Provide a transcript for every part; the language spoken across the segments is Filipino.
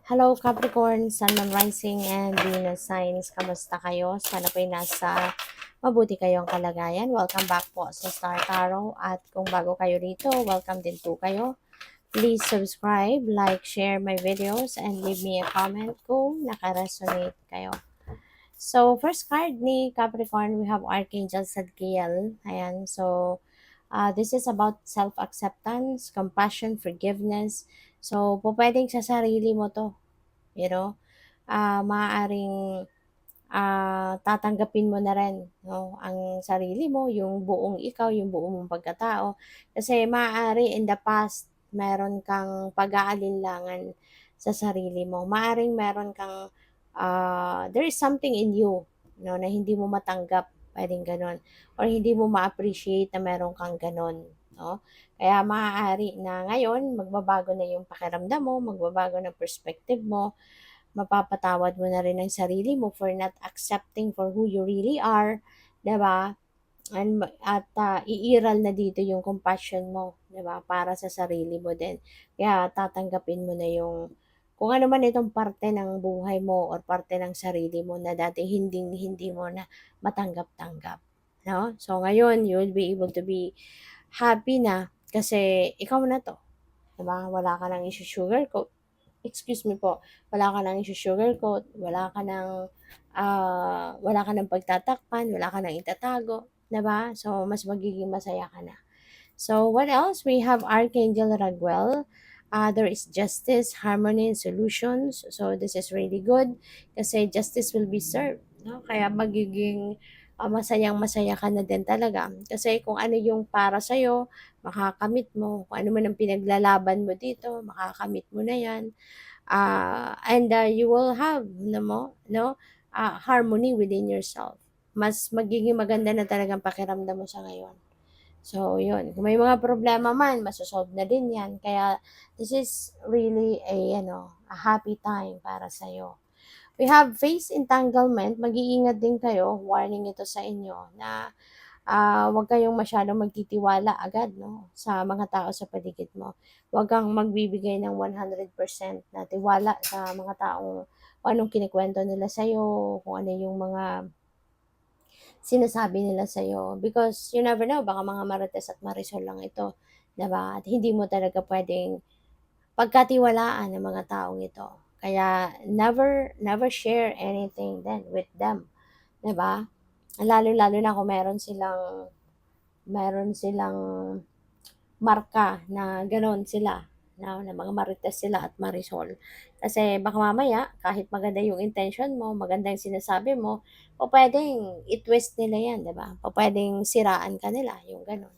Hello Capricorn, Sun, Moon, Rising, and Venus signs. Kamusta kayo? Sana po'y nasa mabuti kayong kalagayan. Welcome back po sa Star Tarot. At kung bago kayo rito, welcome din po kayo. Please subscribe, like, share my videos, and leave me a comment kung nakaresonate kayo. So, first card ni Capricorn, we have Archangel Zadkiel. Ayan, so this is about self-acceptance, compassion, forgiveness. So, po pwedeng sa sarili mo to, you know, maaaring tatanggapin mo na rin, no, ang sarili mo, yung buong ikaw, yung buong mong pagkatao. Kasi maaari in the past, meron kang pag-aalinlangan sa sarili mo. Maaring meron kang, there is something in you, no, na hindi mo matanggap, pwedeng ganon. Or hindi mo ma-appreciate na meron kang ganon, no. Kaya maaari na ngayon, magbabago na yung pakiramdam mo, magbabago na perspective mo, mapapatawad mo na rin ang sarili mo for not accepting for who you really are, 'di ba? Iiral na dito yung compassion mo, 'di ba? Para sa sarili mo din. Kaya tatanggapin mo na yung kung ano man itong parte ng buhay mo or parte ng sarili mo na dati hindi mo na matanggap-tanggap, no? So ngayon, you will be able to be happy na kasi ikaw na 'to, 'di ba? Wala ka nang i-sugarcoat, excuse me po, wala ka nang i-sugarcoat, wala ka ng pagtatakpan, wala ka nang itatago, 'di ba? So, mas magiging masaya ka na. So, what else? We have Archangel Raguel. There is justice, harmony, and solutions. So, this is really good kasi justice will be served. No? Kaya magiging masayang-masaya ka na din talaga. Kasi kung ano yung para sa'yo, makakamit mo. Kung ano man ang pinaglalaban mo dito, makakamit mo na yan. And you will have harmony within yourself. Mas magiging maganda na talagang pakiramdam mo sa ngayon. So, yun. Kung may mga problema man, masosolve na din yan. Kaya, this is really a happy time para sa'yo. We have face entanglement. Mag-iingat din kayo. Warning ito sa inyo na huwag kayong masyadong magtitiwala agad, no, sa mga tao sa paligid mo. Huwag kang magbibigay ng 100% na tiwala sa mga taong kung anong kinikwento nila sa'yo, kung ano yung mga sinasabi nila sa'yo. Because you never know, baka mga marites at marisol lang ito, diba? At hindi mo talaga pwedeng pagkatiwalaan ng mga taong ito. Kaya never share anything then with them, diba? Lalo-lalo na kung meron silang marka na gano'n sila, na mga marites sila at marisol. Kasi baka mamaya, kahit maganda yung intention mo, maganda yung sinasabi mo, pupuwedeng i-twist nila yan, 'di ba? Pupuwedeng siraan ka nila, yung gano'n.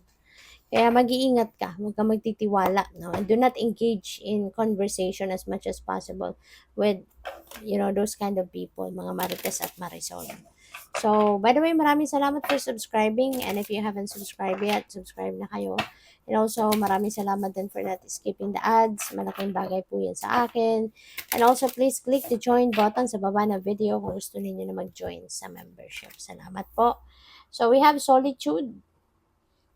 Kaya mag-iingat ka, huwag kang magtitiwala, no? And do not engage in conversation as much as possible with, those kind of people, mga marites at marisol. So, by the way, maraming salamat for subscribing. And if you haven't subscribed yet, subscribe na kayo. And also, maraming salamat din for not skipping the ads. Malaking bagay po yan sa akin. And also, please click the join button sa baba ng video kung gusto niyo na mag-join sa membership. Salamat po. So, we have solitude.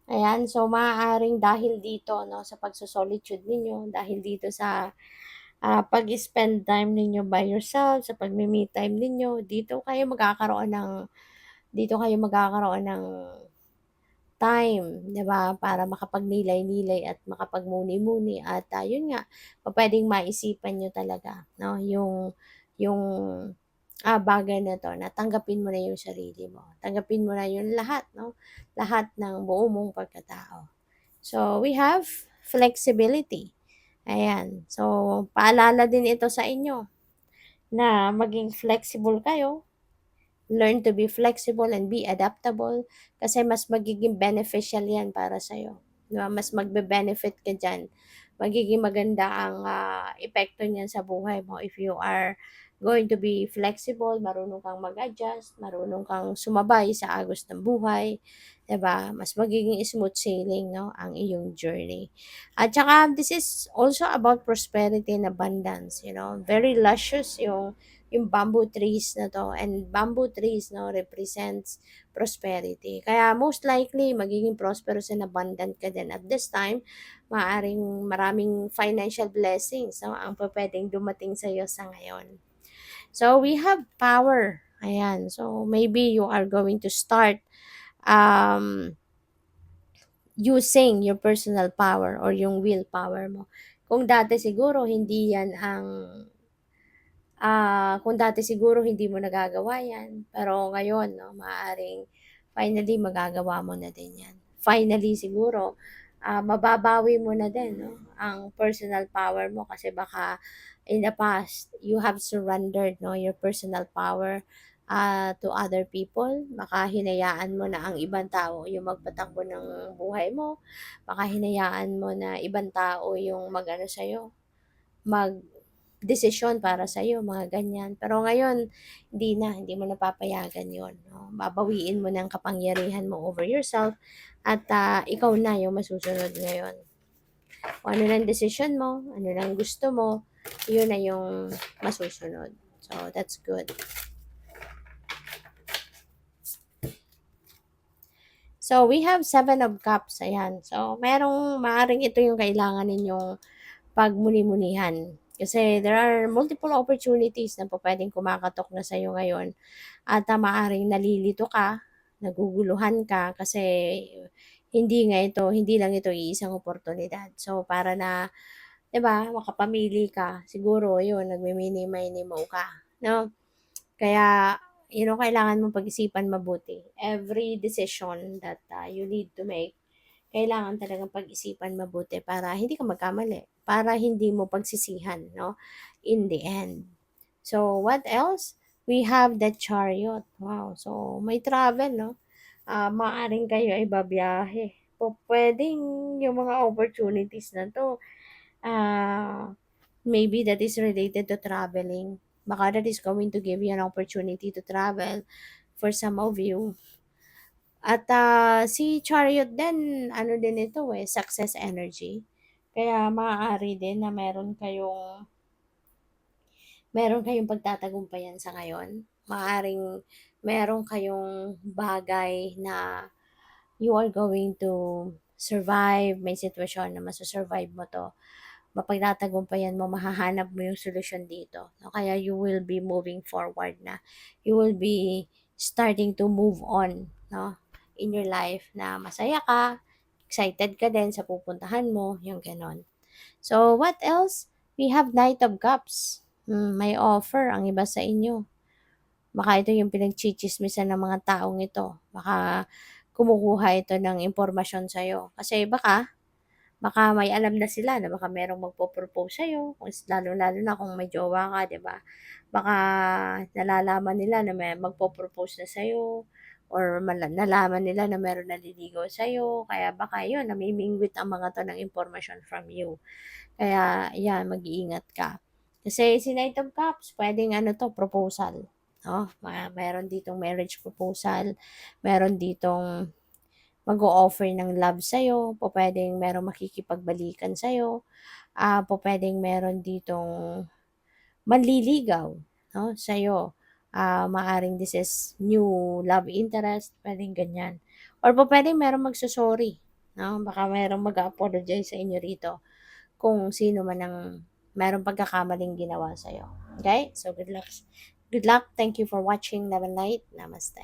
Ayan, so maaaring dahil dito, no, sa pagsosolitude ninyo, dahil dito sa pag-spend time ninyo by yourself, sa pag-me time ninyo, dito kayo magkakaroon ng time, 'di ba, para makapagnilay-nilay at makapagmuni-muni at yun nga, pupuwedeng maisipan niyo talaga, 'no, yung bagay na 'to na tanggapin mo na yung sarili mo. Tanggapin mo na yung lahat, 'no, lahat ng buo mong pagkatao. So, we have flexibility. Ayan. So, paalala din ito sa inyo na maging flexible kayo. Learn to be flexible and be adaptable kasi mas magiging beneficial yan para sa'yo. Diba? Mas magbe-benefit ka dyan. Magiging maganda ang epekto niyan sa buhay mo if you are going to be flexible, marunong kang mag-adjust, marunong kang sumabay sa agos ng buhay, 'di ba? Mas magiging smooth sailing, no, ang iyong journey. At saka this is also about prosperity and abundance, Very luscious yung bamboo trees na to, and bamboo trees, no, represents prosperity. Kaya most likely magiging prosperous and abundant ka din at this time. maaaring maraming financial blessings, no, ang pupuwedeng dumating sa'yo sa ngayon. So, we have power, ayan. So, maybe you are going to start, um, using your personal power or yung willpower mo. Kung dati siguro hindi yan ang kung dati siguro hindi mo nagagawa 'yan, pero ngayon 'no, maaaring finally magagawa mo na din 'yan. Finally siguro, mababawi mo na din 'no, ang personal power mo kasi baka in the past you have surrendered 'no, your personal power, to other people. Baka hinayaan mo na ang ibang tao yung magpatakbo ng buhay mo, baka hinayaan mo na ibang tao yung mag-ano sa'yo, desisyon para sa'yo, mga ganyan. Pero ngayon, hindi mo napapayagan yon, 'no. Babawiin mo ng kapangyarihan mo over yourself at, ikaw na yung masusunod ngayon. Kung ano ng desisyon mo, ano ng gusto mo, yun na yung masusunod. So, that's good. So, we have 7 of Cups, ayan. So, maaaring ito yung kailangan ninyong pagmuni-munihan. Kasi there are multiple opportunities na pupuwedeng kumakatok na sa'yo ngayon at, maaaring nalilito ka, naguguluhan ka kasi hindi lang ito iisang oportunidad. So, para na 'di ba, makapamili ka, siguro 'yun nagmimini-mini mo ka, 'no? Kaya, kailangan mong pag-isipan mabuti. Every decision that, you need to make, kailangan talagang pag-isipan mabuti para hindi ka magkamali, para hindi mo pagsisihan, no, in the end. So, what else? We have the Chariot. Wow, so may travel, 'no? Maaaring kayo ay babiyahe. Pupuwedeng yung mga opportunities na 'to, ah, maybe that is related to traveling. Baka that is going to give you an opportunity to travel for some of you. At, si Chariot din ano din ito, success energy. Kaya maaari din na meron kayong pagtatagumpayan sa ngayon. Maaaring meron kayong bagay na you are going to survive, may sitwasyon na masu-survive mo 'to, mapagtatagumpayan mo, mahahanap mo yung solusyon dito, 'no? Kaya you will be moving forward na. You will be starting to move on, 'no, in your life na masaya ka, excited ka din sa pupuntahan mo, yung gano'n. So, what else? We have Knight of Cups. May offer ang iba sa inyo. Baka ito yung pinagtsitsismisan ng mga taong ito. Baka kumukuha ito ng impormasyon sa'yo. Kasi baka may alam na sila na baka merong magpo-propose sa'yo, lalong-lalo na kung may jowa ka, 'di ba? Baka nalalaman nila na may magpo-propose na sa'yo or nalaman nila na meron naliligaw sa'yo, kaya baka 'yun, namimingwit ang mga 'to ng information from you. Kaya 'yan, mag-iingat ka. Kasi si Knight of Cups, puwedeng ano 'to, proposal, 'no? Meron ditong marriage proposal, meron ditong mag-o-offer ng love sa'yo, pupuwedeng merong makikipagbalikan sa'yo, pupuwedeng meron ditong manliligaw, 'no, sa'yo. Maaaring this is new love interest, puwedeng ganyan. Or pupuwedeng merong magso-sorry, 'no, baka merong mag-a-apologize sa inyo rito kung sino man ang merong pagkakamaling ginawa sa'yo. Okay? So, good luck. Good luck. Thank you for watching. Love and light. Namaste.